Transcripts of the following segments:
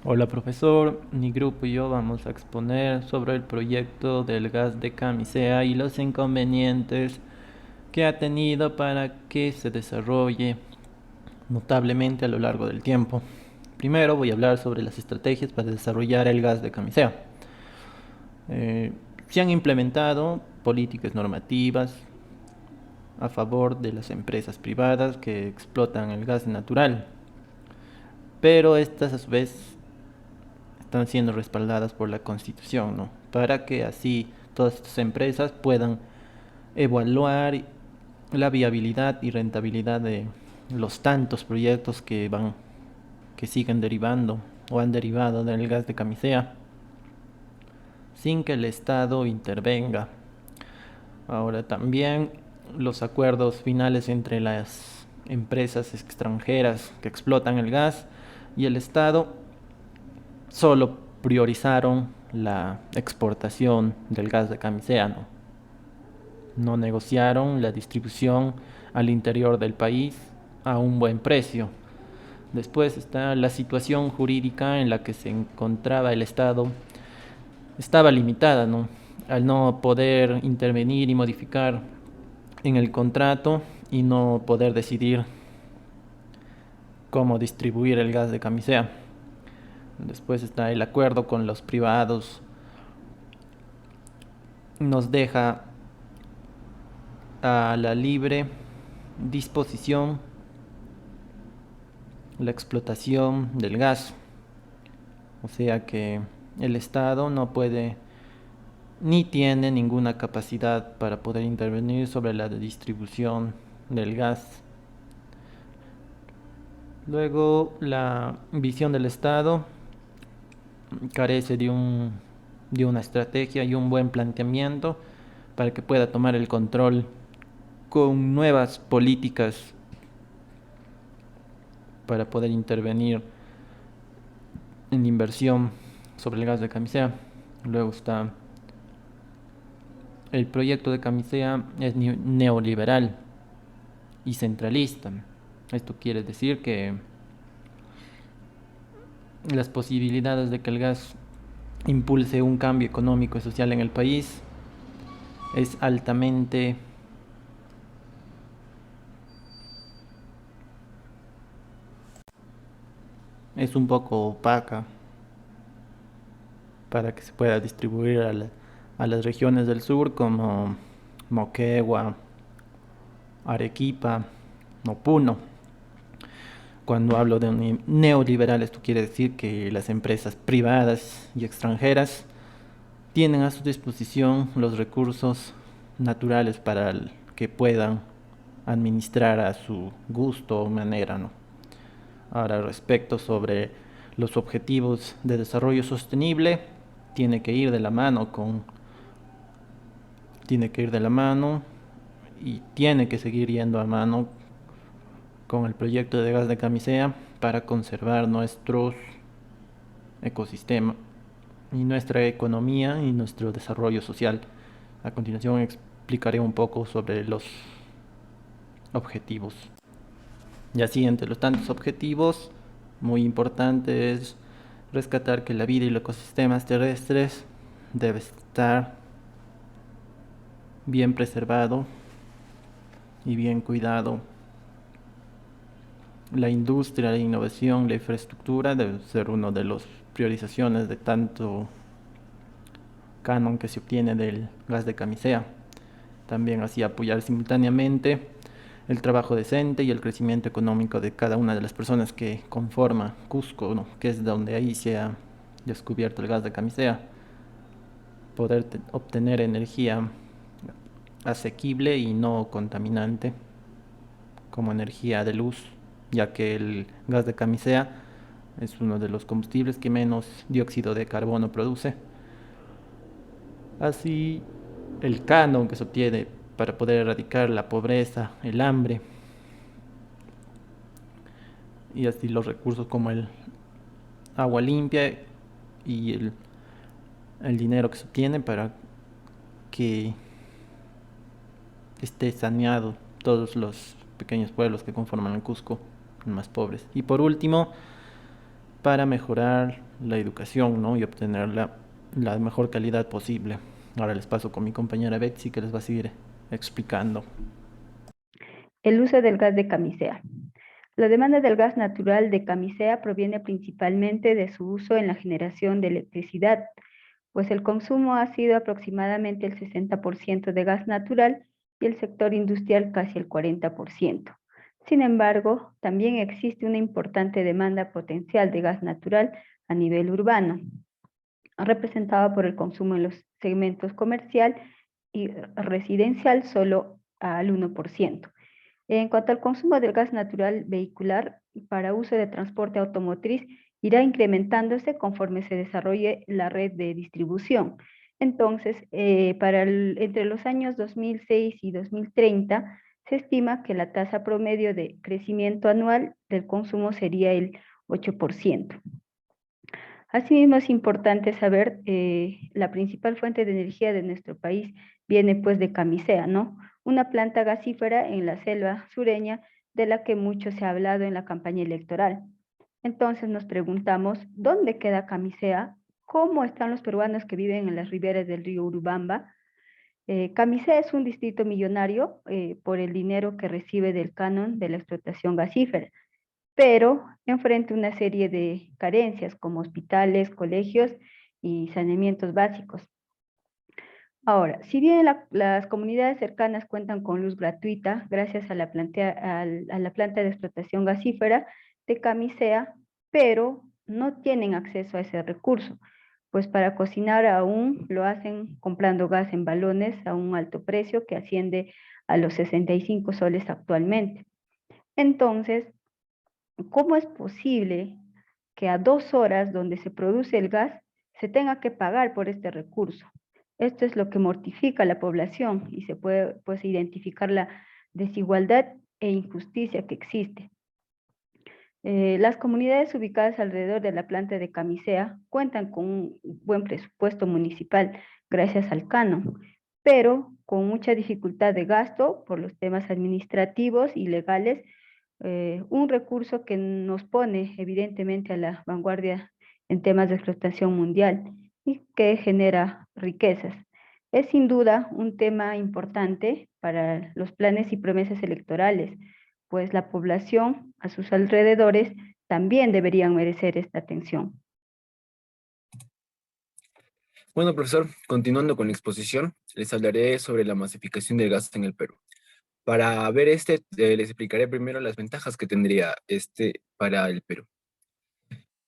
Hola profesor, mi grupo y yo vamos a exponer sobre el proyecto del gas de camisea y los inconvenientes que ha tenido para que se desarrolle notablemente a lo largo del tiempo. Primero voy a hablar sobre las estrategias para desarrollar el gas de camisea. Eh, Se han implementado políticas normativas a favor de las empresas privadas que explotan el gas natural, pero estas a su vez están siendo respaldadas por la Constitución, ¿no? Para que así todas estas empresas puedan evaluar la viabilidad y rentabilidad de los tantos proyectos que siguen derivando o han derivado del gas de camisea sin que el Estado intervenga. Ahora también los acuerdos finales entre las empresas extranjeras que explotan el gas y el Estado solo priorizaron la exportación del gas de camisea, no negociaron la distribución al interior del país a un buen precio. Después está la situación jurídica en la que se encontraba el Estado. Estaba limitada, ¿no? Al no poder intervenir y modificar en el contrato y no poder decidir cómo distribuir el gas de camisea. Después está el acuerdo con los privados. Nos deja a la libre disposición la explotación del gas. O sea que el Estado no puede ni tiene ninguna capacidad para poder intervenir sobre la distribución del gas. Luego, la visión del Estado carece de una estrategia y un buen planteamiento para que pueda tomar el control con nuevas políticas para poder intervenir en inversión sobre el gas de camisea. Luego está el proyecto de camisea es neoliberal y centralista. Esto quiere decir que las posibilidades de que el gas impulse un cambio económico y social en el país es altamente es un poco opaca para que se pueda distribuir a las regiones del sur como Moquegua, Arequipa o Puno. Cuando hablo de neoliberal, esto quiere decir que las empresas privadas y extranjeras tienen a su disposición los recursos naturales para que puedan administrar a su gusto o manera, ¿no? Ahora, respecto sobre los objetivos de desarrollo sostenible, tiene que ir de la mano con, tiene que ir de la mano y tiene que seguir yendo a mano con el proyecto de gas de camisea para conservar nuestros ecosistemas y nuestra economía y nuestro desarrollo social. A continuación explicaré un poco sobre los objetivos. Y así, entre los tantos objetivos, muy importante es rescatar que la vida y los ecosistemas terrestres debe estar bien preservado y bien cuidado. La industria, la innovación, la infraestructura debe ser una de las priorizaciones de tanto canon que se obtiene del gas de camisea. También así apoyar simultáneamente el trabajo decente y el crecimiento económico de cada una de las personas que conforma Cusco, ¿no? Que es donde ahí se ha descubierto el gas de camisea. Poder obtener energía asequible y no contaminante como energía de luz, ya que el gas de camisea es uno de los combustibles que menos dióxido de carbono produce. Así, el canon que se obtiene para poder erradicar la pobreza, el hambre, y así los recursos como el agua limpia y el dinero que se obtiene para que esté saneado todos los pequeños pueblos que conforman el Cusco, los más pobres. Y por último, para mejorar la educación, ¿no? Y obtener la mejor calidad posible. Ahora les paso con mi compañera Betsy que les va a seguir explicando. El uso del gas de camisea. La demanda del gas natural de camisea proviene principalmente de su uso en la generación de electricidad, pues el consumo ha sido aproximadamente el 60% de gas natural y el sector industrial casi el 40%. Sin embargo, también existe una importante demanda potencial de gas natural a nivel urbano, representada por el consumo en los segmentos comercial y residencial solo al 1%. En cuanto al consumo del gas natural vehicular para uso de transporte automotriz, irá incrementándose conforme se desarrolle la red de distribución. Entonces, entre los años 2006 y 2030, se estima que la tasa promedio de crecimiento anual del consumo sería el 8%. Asimismo, es importante saber, la principal fuente de energía de nuestro país viene pues de Camisea, ¿no? Una planta gasífera en la selva sureña de la que mucho se ha hablado en la campaña electoral. Entonces nos preguntamos, ¿dónde queda Camisea? ¿Cómo están los peruanos que viven en las riberas del río Urubamba? Camisea es un distrito millonario por el dinero que recibe del canon de la explotación gasífera, pero enfrenta una serie de carencias como hospitales, colegios y saneamientos básicos. Ahora, si bien las comunidades cercanas cuentan con luz gratuita gracias a la planta de explotación gasífera de Camisea, pero no tienen acceso a ese recurso, pues para cocinar aún lo hacen comprando gas en balones a un alto precio que asciende a los 65 soles actualmente. Entonces, ¿cómo es posible que a 2 horas donde se produce el gas se tenga que pagar por este recurso? Esto es lo que mortifica a la población y se puede pues, identificar la desigualdad e injusticia que existe. Las comunidades ubicadas alrededor de la planta de Camisea cuentan con un buen presupuesto municipal gracias al canon, pero con mucha dificultad de gasto por los temas administrativos y legales, un recurso que nos pone evidentemente a la vanguardia en temas de explotación mundial y que genera riquezas. Es sin duda un tema importante para los planes y promesas electorales, pues la población a sus alrededores también deberían merecer esta atención. Bueno, profesor, continuando con la exposición, les hablaré sobre la masificación del gas en el Perú. Para ver les explicaré primero las ventajas que tendría este para el Perú.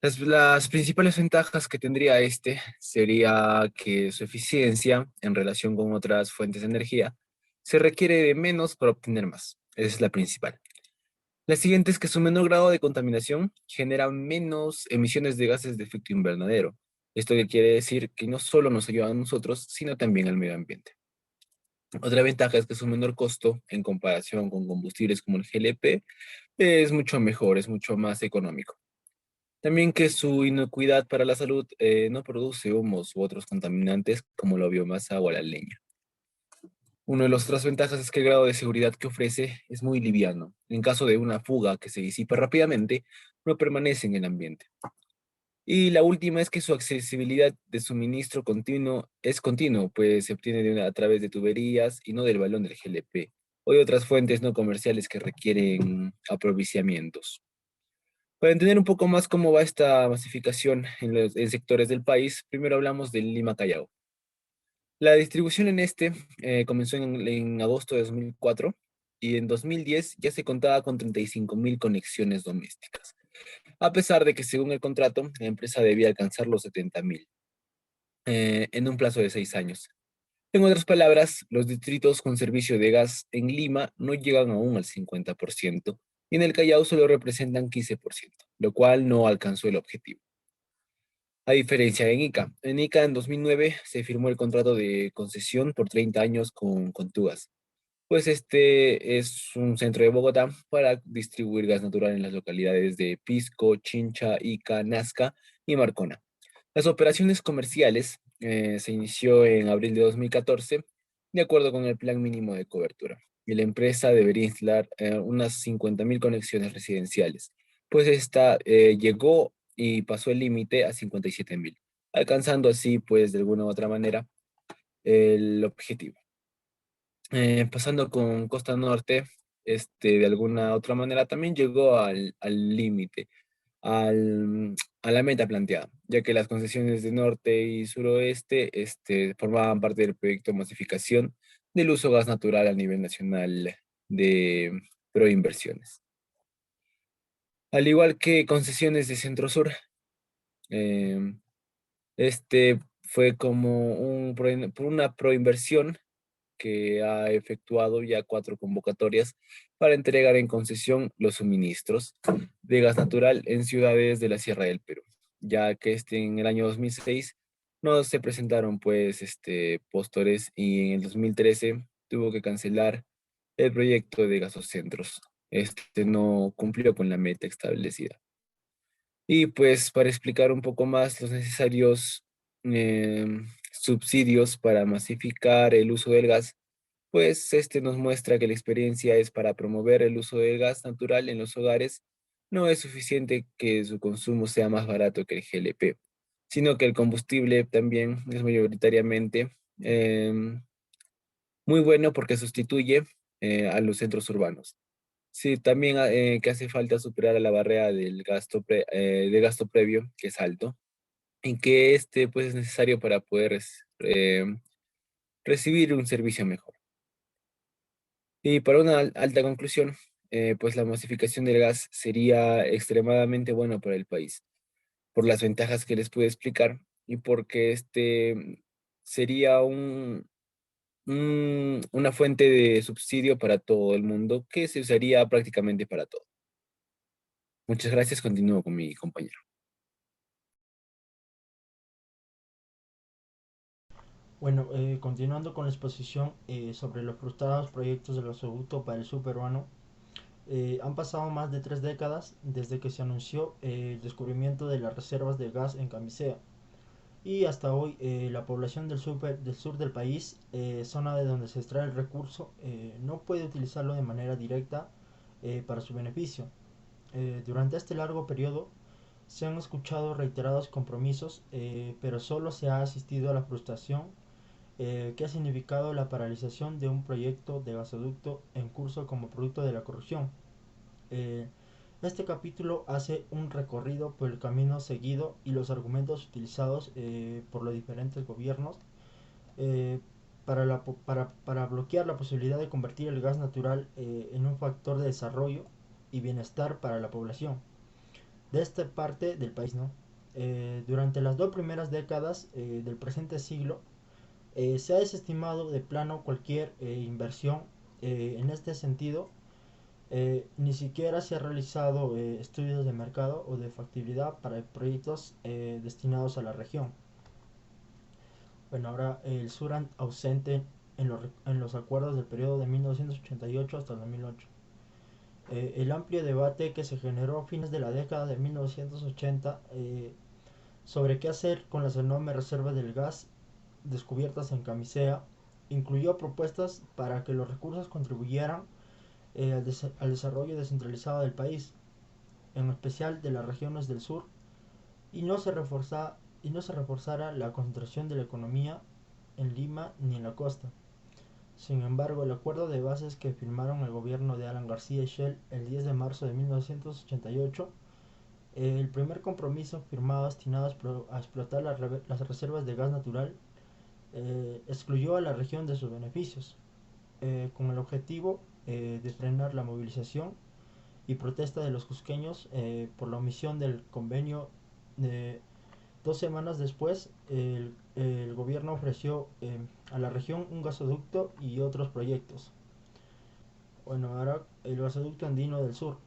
Las principales ventajas que tendría este sería que su eficiencia en relación con otras fuentes de energía se requiere de menos para obtener más. Esa es la principal. La siguiente es que su menor grado de contaminación genera menos emisiones de gases de efecto invernadero. Esto que quiere decir que no solo nos ayuda a nosotros, sino también al medio ambiente. Otra ventaja es que su menor costo en comparación con combustibles como el GLP es mucho mejor, es mucho más económico. También que su inocuidad para la salud no produce humos u otros contaminantes como la biomasa o la leña. Una de las otras ventajas es que el grado de seguridad que ofrece es muy liviano. En caso de una fuga que se disipa rápidamente, no permanece en el ambiente. Y la última es que su accesibilidad de suministro continuo es continuo, pues se obtiene a través de tuberías y no del balón del GLP o de otras fuentes no comerciales que requieren aprovisionamientos. Para entender un poco más cómo va esta masificación en sectores del país, primero hablamos del Lima Callao. La distribución en comenzó en agosto de 2004 y en 2010 ya se contaba con 35.000 conexiones domésticas, a pesar de que según el contrato la empresa debía alcanzar los 70.000 en un plazo de 6 años. En otras palabras, los distritos con servicio de gas en Lima no llegan aún al 50% y en el Callao solo representan 15%, lo cual no alcanzó el objetivo. A diferencia de Ica. En Ica en 2009 se firmó el contrato de concesión por 30 años con Tugas. Pues este es un centro de Bogotá para distribuir gas natural en las localidades de Pisco, Chincha, Ica, Nazca y Marcona. Las operaciones comerciales se inició en abril de 2014 de acuerdo con el plan mínimo de cobertura. Y la empresa debería instalar unas 50.000 conexiones residenciales. Pues esta llegó y pasó el límite a 57.000, alcanzando así, pues, de alguna u otra manera, el objetivo. Pasando con Costa Norte, de alguna otra manera también llegó al límite, a la meta planteada, ya que las concesiones de norte y suroeste formaban parte del proyecto de masificación del uso gas natural a nivel nacional de proinversiones. Al igual que concesiones de centro-sur, eh, fue como una proinversión que ha efectuado ya 4 convocatorias para entregar en concesión los suministros de gas natural en ciudades de la Sierra del Perú, ya que en el año 2006 no se presentaron pues postores y en el 2013 tuvo que cancelar el proyecto de Gasocentros. Este no cumplió con la meta establecida. Y pues para explicar un poco más los necesarios subsidios para masificar el uso del gas, pues nos muestra que la experiencia es para promover el uso del gas natural en los hogares. No es suficiente que su consumo sea más barato que el GLP, sino que el combustible también es mayoritariamente muy bueno porque sustituye a los centros urbanos. Sí, también que hace falta superar la barrera de gasto previo, que es alto, y que pues es necesario para poder recibir un servicio mejor. Y para una alta conclusión, pues la masificación del gas sería extremadamente bueno para el país, por las ventajas que les pude explicar y porque sería una fuente de subsidio para todo el mundo que se usaría prácticamente para todo. Muchas gracias, continúo con mi compañero. Bueno, continuando con la exposición sobre los frustrados proyectos del gasoducto para el sur peruano, han pasado más de 3 décadas desde que se anunció el descubrimiento de las reservas de gas en Camisea. Y hasta hoy la población del sur del país, zona de donde se extrae el recurso, no puede utilizarlo de manera directa para su beneficio. Durante este largo periodo se han escuchado reiterados compromisos, pero solo se ha asistido a la frustración que ha significado la paralización de un proyecto de gasoducto en curso como producto de la corrupción. Eh, este capítulo hace un recorrido por el camino seguido y los argumentos utilizados por los diferentes gobiernos eh, para bloquear la posibilidad de convertir el gas natural en un factor de desarrollo y bienestar para la población de esta parte del país, ¿no? Durante las 2 primeras décadas del presente siglo, se ha desestimado de plano cualquier inversión en este sentido. Ni siquiera se ha realizado estudios de mercado o de factibilidad para proyectos destinados a la región. Bueno, ahora el sur ausente en los acuerdos del periodo de 1988 hasta el 2008. El amplio debate que se generó a fines de la década de 1980 sobre qué hacer con las enormes reservas del gas descubiertas en Camisea incluyó propuestas para que los recursos contribuyeran al desarrollo descentralizado del país, en especial de las regiones del sur, y no se reforzara la concentración de la economía en Lima ni en la costa. Sin embargo, el acuerdo de bases que firmaron el gobierno de Alan García y Shell el 10 de marzo de 1988, el primer compromiso firmado destinado a explotar las reservas de gas natural, excluyó a la región de sus beneficios, con el objetivo de frenar la movilización y protesta de los cusqueños por la omisión del convenio. 2 semanas después, el gobierno ofreció a la región un gasoducto y otros proyectos. Bueno, ahora el gasoducto andino del sur.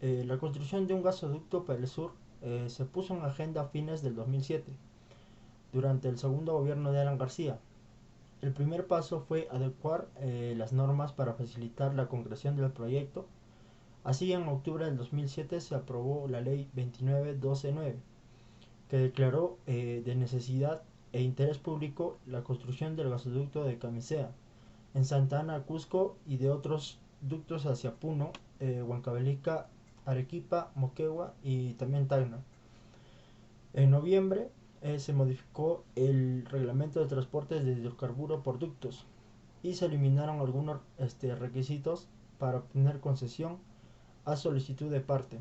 La construcción de un gasoducto para el sur se puso en agenda a fines del 2007, durante el segundo gobierno de Alan García. El primer paso fue adecuar las normas para facilitar la concreción del proyecto. Así, en octubre del 2007 se aprobó la ley 29129, que declaró de necesidad e interés público la construcción del gasoducto de Camisea, en Santa Ana, Cusco, y de otros ductos hacia Puno, Huancavelica, Arequipa, Moquegua y también Tacna. En noviembre se modificó el reglamento de transporte de hidrocarburos por ductos y se eliminaron algunos requisitos para obtener concesión a solicitud de parte,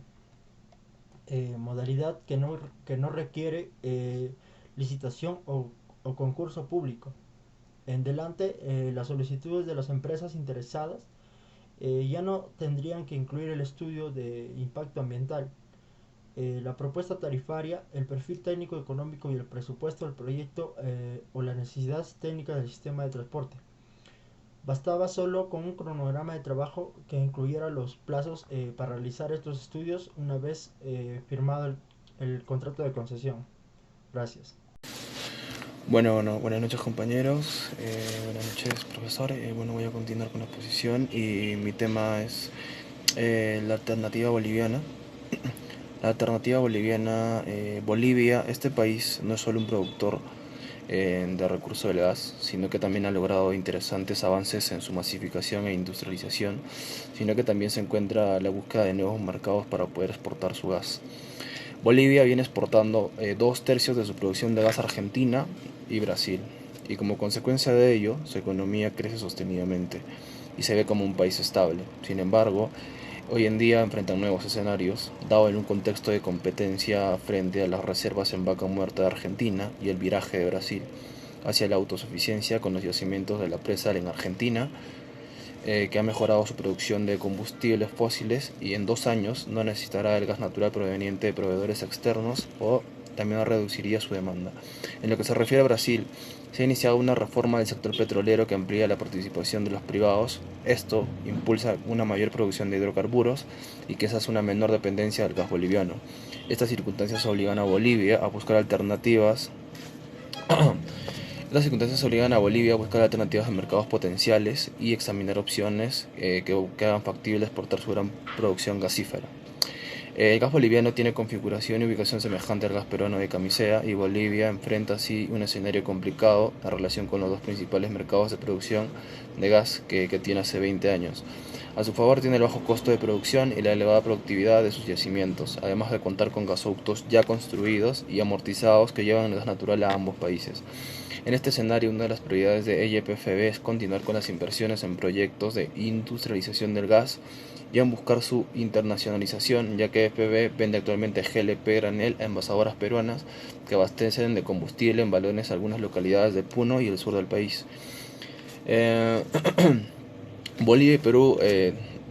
modalidad que no requiere licitación o concurso público. En delante, las solicitudes de las empresas interesadas ya no tendrían que incluir el estudio de impacto ambiental, la propuesta tarifaria, el perfil técnico, económico y el presupuesto del proyecto o las necesidades técnicas del sistema de transporte. Bastaba solo con un cronograma de trabajo que incluyera los plazos para realizar estos estudios una vez firmado el contrato de concesión. Gracias. Bueno, buenas noches compañeros, buenas noches profesor. Bueno, voy a continuar con la exposición y mi tema es la alternativa boliviana. La alternativa boliviana, Bolivia, este país no es solo un productor de recursos del gas, sino que también ha logrado interesantes avances en su masificación e industrialización, sino que también se encuentra a la búsqueda de nuevos mercados para poder exportar su gas. Bolivia viene exportando 2/3 de su producción de gas a Argentina y Brasil, y como consecuencia de ello, su economía crece sostenidamente y se ve como un país estable. Sin embargo, hoy en día enfrentan nuevos escenarios, dado en un contexto de competencia frente a las reservas en vaca muerta de Argentina y el viraje de Brasil hacia la autosuficiencia con los yacimientos de la presa en Argentina, que ha mejorado su producción de combustibles fósiles y en 2 años no necesitará el gas natural proveniente de proveedores externos o también reduciría su demanda. En lo que se refiere a Brasil, se ha iniciado una reforma del sector petrolero que amplía la participación de los privados. Esto impulsa una mayor producción de hidrocarburos y quizás una menor dependencia del gas boliviano. Estas circunstancias obligan a Bolivia a buscar alternativas Las circunstancias obligan a Bolivia a buscar alternativas de mercados potenciales y examinar opciones que hagan factible exportar su gran producción gasífera. El gas boliviano tiene configuración y ubicación semejante al gas peruano de Camisea y Bolivia enfrenta así un escenario complicado en relación con los dos principales mercados de producción de gas que tiene hace 20 años. A su favor tiene el bajo costo de producción y la elevada productividad de sus yacimientos, además de contar con gasoductos ya construidos y amortizados que llevan el gas natural a ambos países. En este escenario, una de las prioridades de YPFB es continuar con las inversiones en proyectos de industrialización del gas y en buscar su internacionalización, ya que YPFB vende actualmente GLP granel a envasadoras peruanas que abastecen de combustible en balones algunas localidades de Puno y el sur del país. Bolivia y Perú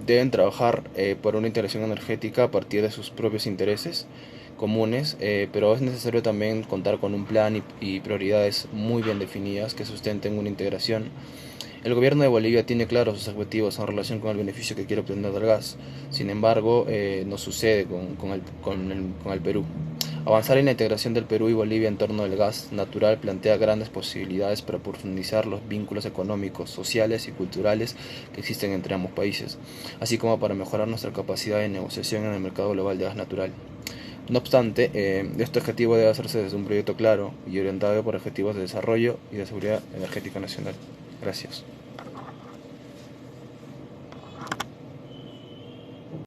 deben trabajar por una integración energética a partir de sus propios intereses comunes, pero es necesario también contar con un plan y prioridades muy bien definidas que sustenten una integración. El gobierno de Bolivia tiene claros sus objetivos en relación con el beneficio que quiere obtener del gas. Sin embargo, no sucede con el Perú. Avanzar en la integración del Perú y Bolivia en torno al gas natural plantea grandes posibilidades para profundizar los vínculos económicos, sociales y culturales que existen entre ambos países, así como para mejorar nuestra capacidad de negociación en el mercado global de gas natural. No obstante, este objetivo debe hacerse desde un proyecto claro y orientado por objetivos de desarrollo y de seguridad energética nacional. Gracias.